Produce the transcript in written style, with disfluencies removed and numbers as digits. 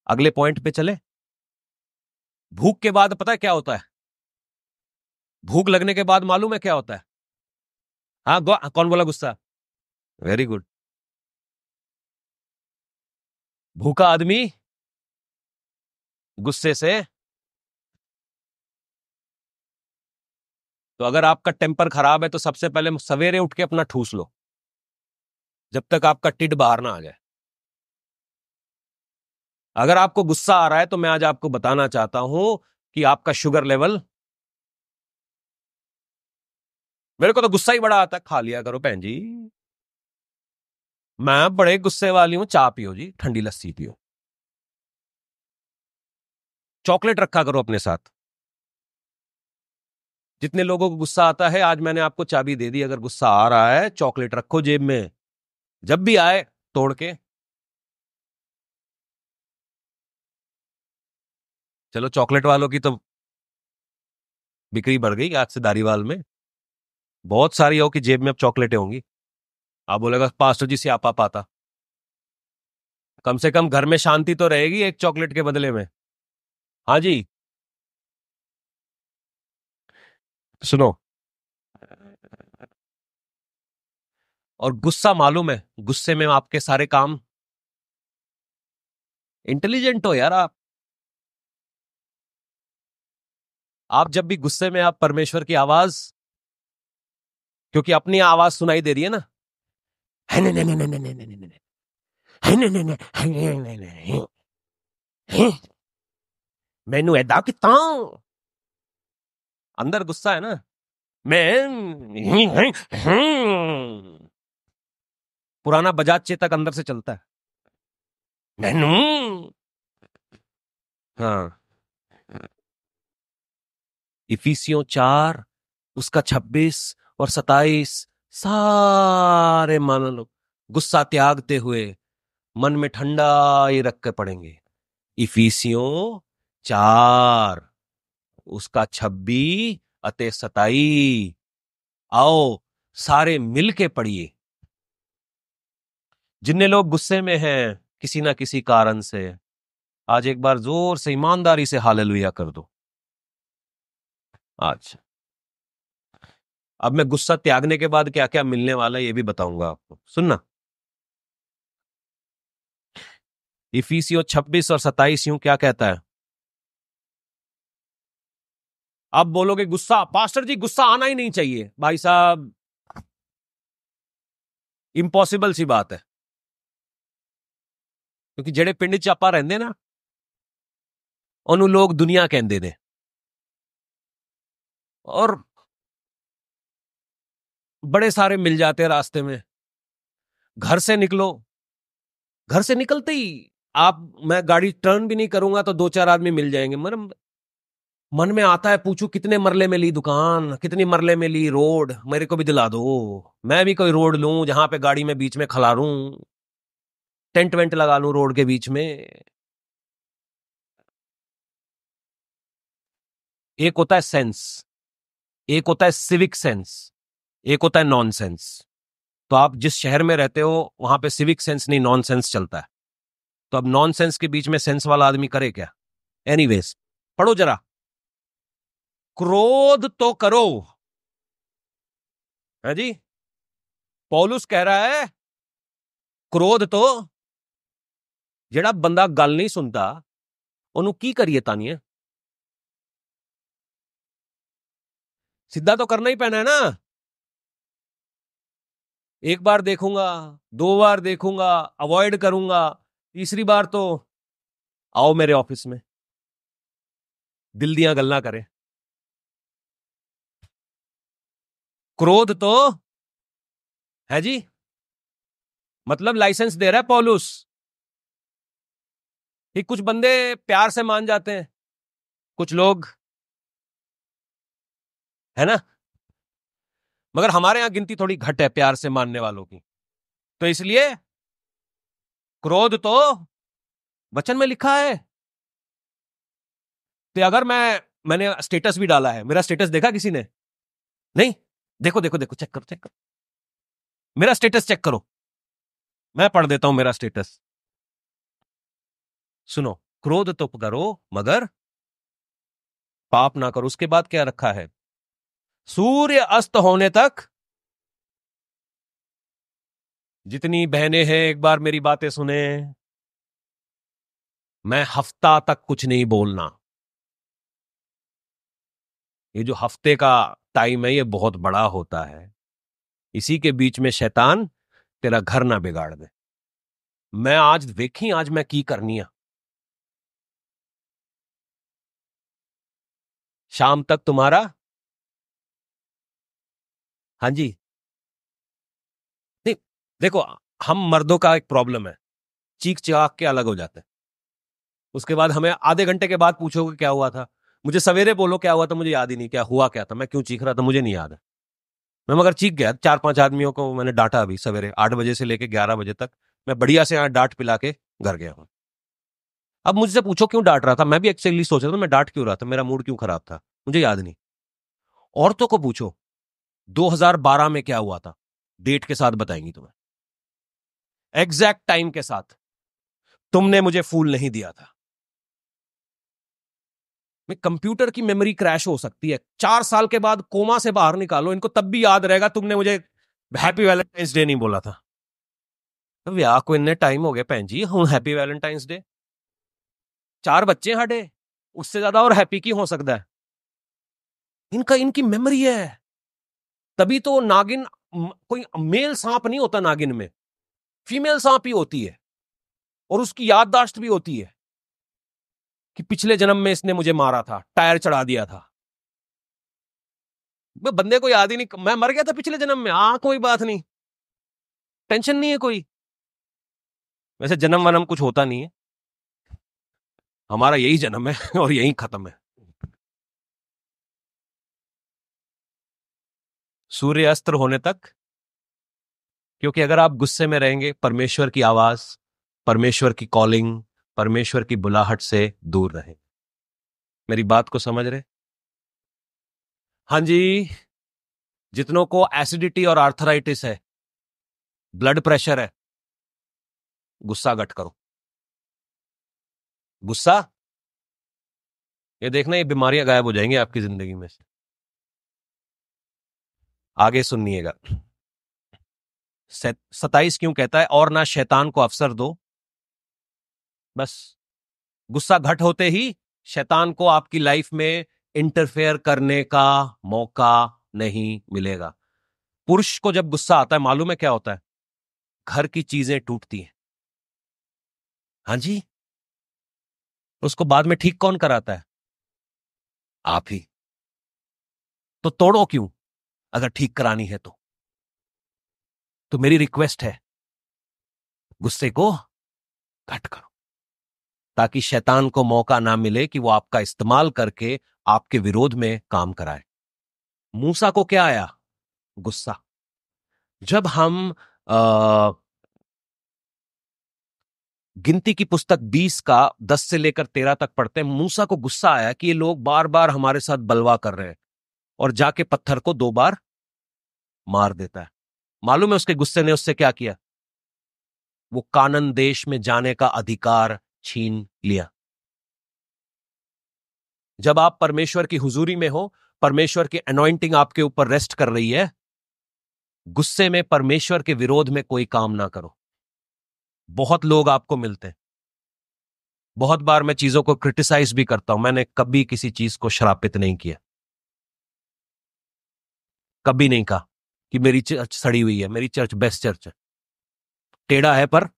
अगले पॉइंट पे चले। भूख के बाद पता है क्या होता है? भूख लगने के बाद मालूम है क्या होता है? हाँ, कौन बोला गुस्सा? Very good. भूखा आदमी गुस्से से। तो अगर आपका टेम्पर खराब है तो सबसे पहले सवेरे उठ के अपना ठूस लो, जब तक आपका टिड बाहर ना आ जाए। अगर आपको गुस्सा आ रहा है तो मैं आज आपको बताना चाहता हूं कि आपका शुगर लेवल। मेरे को तो गुस्सा ही बड़ा आता है। खा लिया करो बहन जी, मैं बड़े गुस्से वाली हूं। चाय पियो जी, ठंडी लस्सी पियो। चॉकलेट रखा करो अपने साथ। जितने लोगों को गुस्सा आता है, आज मैंने आपको चाबी दे दी। अगर गुस्सा आ रहा है, चॉकलेट रखो जेब में, जब भी आए तोड़ के। चलो, चॉकलेट वालों की तो बिक्री बढ़ गई आज से दारीवाल में। बहुत सारी हो कि जेब में अब चॉकलेटें होंगी। आप बोलेगा पास्टर जी स्यापा पाता। कम से कम घर में शांति तो रहेगी एक चॉकलेट के बदले में। हाँ जी, सुनो। और गुस्सा मालूम है, गुस्से में आपके सारे काम। इंटेलिजेंट हो यार आप। जब भी गुस्से में आप परमेश्वर की आवाज, क्योंकि अपनी आवाज सुनाई दे रही है ना, मैनू ऐदा किता। अंदर गुस्सा है ना। मैं पुराना बजाज चेतक अंदर से चलता है। मैनू। हाँ। इफिसियों 4 उसका 26 और 27, सारे मान लो गुस्सा त्यागते हुए मन में ठंडा ही रख के पढ़ेंगे। इफिसियों 4 उसका 26 और 27। आओ सारे मिल के पढ़िए। जितने लोग गुस्से में हैं किसी ना किसी कारण से, आज एक बार जोर से ईमानदारी से हालेलुया कर दो आज। अब मैं गुस्सा त्यागने के बाद क्या क्या मिलने वाला है ये भी बताऊंगा आपको, सुनना। इफिसियों 26 और 27 यूं क्या कहता है? आप बोलोगे गुस्सा, पास्टर जी गुस्सा आना ही नहीं चाहिए। भाई साहब, इम्पॉसिबल सी बात है। क्योंकि जेड़े पिंड च आपां रहंदे ना, ओनू लोग दुनिया कहंदे ने। और बड़े सारे मिल जाते हैं रास्ते में। घर से निकलो, घर से निकलते ही आप, मैं गाड़ी टर्न भी नहीं करूंगा तो 2-4 आदमी मिल जाएंगे। मतलब मन में आता है पूछू कितने मरले में ली दुकान, कितनी मरले में ली रोड, मेरे को भी दिला दो। मैं भी कोई रोड लूं जहां पे गाड़ी में बीच में खलारूं, टेंट वेंट लगा लूं रोड के बीच में। एक होता है सेंस, एक होता है सिविक सेंस, एक होता है नॉन सेंस। तो आप जिस शहर में रहते हो वहां पे सिविक सेंस नहीं, नॉन सेंस चलता है। तो अब नॉन सेंस के बीच में सेंस वाला आदमी करे क्या? एनीवेज, पढ़ो जरा। क्रोध तो करो, है जी। पौलुस कह रहा है क्रोध तो, जेड़ा बंदा गल नहीं सुनता ओनू की करिए तानिए। सीधा तो करना ही पैना है ना। एक बार देखूंगा, 2 बार देखूंगा, अवॉइड करूंगा, तीसरी बार तो आओ मेरे ऑफिस में, दिल दियां गल्ला करें। क्रोध तो, है जी। मतलब लाइसेंस दे रहा है पौलुस कि कुछ बंदे प्यार से मान जाते हैं, कुछ लोग, है ना। मगर हमारे यहां गिनती थोड़ी घट है प्यार से मानने वालों की। तो इसलिए क्रोध तो वचन में लिखा है। तो अगर मैंने स्टेटस भी डाला है, मेरा स्टेटस देखा किसी ने? नहीं। देखो देखो देखो, चेक करो चेक करो, मेरा स्टेटस चेक करो। मैं पढ़ देता हूं मेरा स्टेटस, सुनो। क्रोध तो करो मगर पाप ना करो। उसके बाद क्या रखा है? सूर्य अस्त होने तक। जितनी बहनें हैं एक बार मेरी बातें सुने। मैं हफ्ता तक कुछ नहीं बोलना। ये जो हफ्ते का टाइम है ये बहुत बड़ा होता है। इसी के बीच में शैतान तेरा घर ना बिगाड़ दे। मैं आज देखी, आज मैं की करनी है। शाम तक तुम्हारा। हाँ जी। नहीं, देखो, हम मर्दों का एक प्रॉब्लम है, चीख चिहाक के अलग हो जाते हैं। उसके बाद हमें आधे घंटे के बाद पूछोगे क्या हुआ था। मुझे सवेरे बोलो क्या हुआ था, मुझे याद ही नहीं क्या हुआ, क्या था, मैं क्यों चीख रहा था, मुझे नहीं याद है। मैं मगर चीख गया, 4-5 आदमियों को मैंने डांटा अभी सवेरे 8 बजे से लेकर 11 बजे तक। मैं बढ़िया से यहाँ डांट पिला के घर गया हूँ। अब मुझसे पूछो क्यों डांट रहा था, मैं भी एक्चुअली सोच रहा था मैं डांट क्यों रहा था, मेरा मूड क्यों खराब था, मुझे याद नहीं। औरतों को पूछो 2012 में क्या हुआ था, डेट के साथ बताएंगी तुम्हें, एग्जैक्ट टाइम के साथ। तुमने मुझे फूल नहीं दिया था। मैं कंप्यूटर की मेमोरी क्रैश हो सकती है, 4 साल के बाद कोमा से बाहर निकालो इनको, तब भी याद रहेगा तुमने मुझे हैप्पी वैलेंटाइंस डे नहीं बोला था। तो विआह को इतने टाइम हो गए भैन जी, हूं हैप्पी वैलेंटाइंस डे। 4 बच्चे हाडे, उससे ज्यादा और हैप्पी की हो सकता है। इनका इनकी मेमोरी है। तभी तो नागिन, कोई मेल सांप नहीं होता नागिन में, फीमेल सांप ही होती है। और उसकी याददाश्त भी होती है कि पिछले जन्म में इसने मुझे मारा था, टायर चढ़ा दिया था। मैं बंदे को याद ही नहीं, मैं मर गया था पिछले जन्म में, कोई बात नहीं, टेंशन नहीं है कोई। वैसे जन्म वनम कुछ होता नहीं है, हमारा यही जन्म है और यही खत्म है। सूर्य अस्त्र होने तक। क्योंकि अगर आप गुस्से में रहेंगे, परमेश्वर की आवाज, परमेश्वर की कॉलिंग, परमेश्वर की बुलाहट से दूर रहें। मेरी बात को समझ रहे? हाँ जी। जितनों को एसिडिटी और आर्थराइटिस है, ब्लड प्रेशर है, गुस्सा घट करो। गुस्सा, ये देखना ये बीमारियां गायब हो जाएंगी आपकी जिंदगी में से। आगे सुनिएगा। 27 क्यों कहता है, और ना शैतान को अवसर दो। बस गुस्सा घट होते ही शैतान को आपकी लाइफ में इंटरफेयर करने का मौका नहीं मिलेगा। पुरुष को जब गुस्सा आता है मालूम है क्या होता है? घर की चीजें टूटती हैं। हाँ जी। उसको बाद में ठीक कौन कराता है? आप ही। तो तोड़ो क्यों अगर ठीक करानी है तो मेरी रिक्वेस्ट है, गुस्से को घट करो, ताकि शैतान को मौका ना मिले कि वो आपका इस्तेमाल करके आपके विरोध में काम कराए। मूसा को क्या आया? गुस्सा। जब हम गिनती की पुस्तक 20 का 10 से लेकर 13 तक पढ़ते हैं, मूसा को गुस्सा आया कि ये लोग बार बार हमारे साथ बलवा कर रहे हैं, और जाके पत्थर को 2 बार मार देता है। मालूम है उसके गुस्से ने उससे क्या किया? वो कानन देश में जाने का अधिकार छीन लिया। जब आप परमेश्वर की हुजूरी में हो, परमेश्वर की अनॉइंटिंग आपके ऊपर रेस्ट कर रही है, गुस्से में परमेश्वर के विरोध में कोई काम ना करो। बहुत लोग आपको मिलते हैं, बहुत बार मैं चीजों को क्रिटिसाइज भी करता हूं, मैंने कभी किसी चीज को श्रापित नहीं किया, कभी नहीं कहा कि मेरी चर्च सड़ी हुई है, मेरी चर्च बेस्ट चर्च है। टेढ़ा है पर